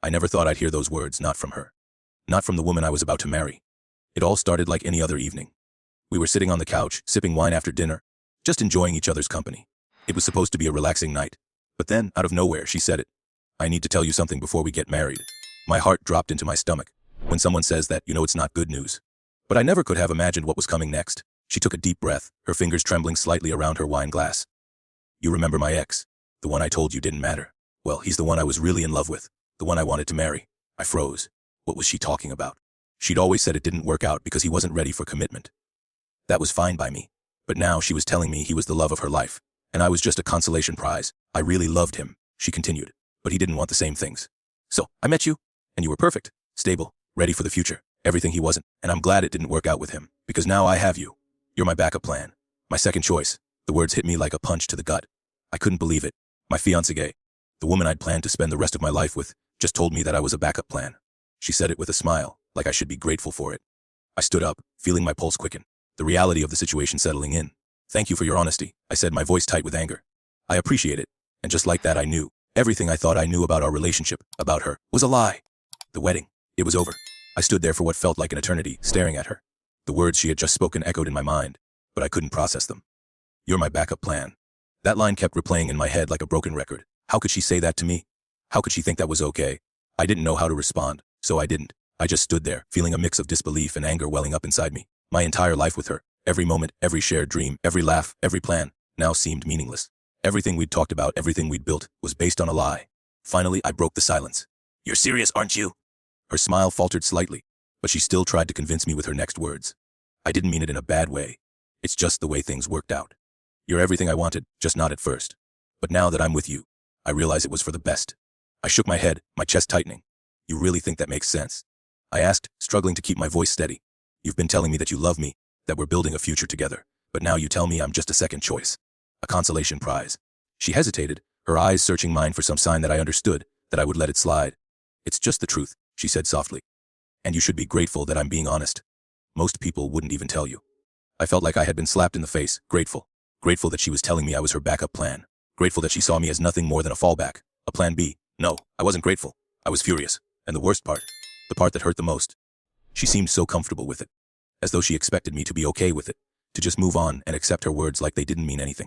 I never thought I'd hear those words, not from her. Not from the woman I was about to marry. It all started like any other evening. We were sitting on the couch, sipping wine after dinner, just enjoying each other's company. It was supposed to be a relaxing night. But then, out of nowhere, she said it. I need to tell you something before we get married. My heart dropped into my stomach. When someone says that, you know it's not good news. But I never could have imagined what was coming next. She took a deep breath, her fingers trembling slightly around her wine glass. You remember my ex? The one I told you didn't matter. Well, he's the one I was really in love with. The one I wanted to marry. I froze. What was she talking about? She'd always said it didn't work out because he wasn't ready for commitment. That was fine by me. But now she was telling me he was the love of her life. And I was just a consolation prize. I really loved him, she continued. But he didn't want the same things. So, I met you. And you were perfect, stable, ready for the future. Everything he wasn't. And I'm glad it didn't work out with him. Because now I have you. You're my backup plan. My second choice. The words hit me like a punch to the gut. I couldn't believe it. My fiancée, the woman I'd planned to spend the rest of my life with, just told me that I was a backup plan. She said it with a smile, like I should be grateful for it. I stood up, feeling my pulse quicken, the reality of the situation settling in. Thank you for your honesty, I said, my voice tight with anger. I appreciate it. And just like that, I knew. Everything I thought I knew about our relationship, about her, was a lie. The wedding. It was over. I stood there for what felt like an eternity, staring at her. The words she had just spoken echoed in my mind, but I couldn't process them. You're my backup plan. That line kept replaying in my head like a broken record. How could she say that to me? How could she think that was okay? I didn't know how to respond, so I didn't. I just stood there, feeling a mix of disbelief and anger welling up inside me. My entire life with her, every moment, every shared dream, every laugh, every plan, now seemed meaningless. Everything we'd talked about, everything we'd built, was based on a lie. Finally, I broke the silence. You're serious, aren't you? Her smile faltered slightly, but she still tried to convince me with her next words. I didn't mean it in a bad way. It's just the way things worked out. You're everything I wanted, just not at first. But now that I'm with you, I realize it was for the best. I shook my head, my chest tightening. You really think that makes sense? I asked, struggling to keep my voice steady. You've been telling me that you love me, that we're building a future together, but now you tell me I'm just a second choice. A consolation prize. She hesitated, her eyes searching mine for some sign that I understood, that I would let it slide. It's just the truth, she said softly. And you should be grateful that I'm being honest. Most people wouldn't even tell you. I felt like I had been slapped in the face, grateful. Grateful that she was telling me I was her backup plan. Grateful that she saw me as nothing more than a fallback, a plan B. No, I wasn't grateful. I was furious. And the worst part, the part that hurt the most. She seemed so comfortable with it. As though she expected me to be okay with it. To just move on and accept her words like they didn't mean anything.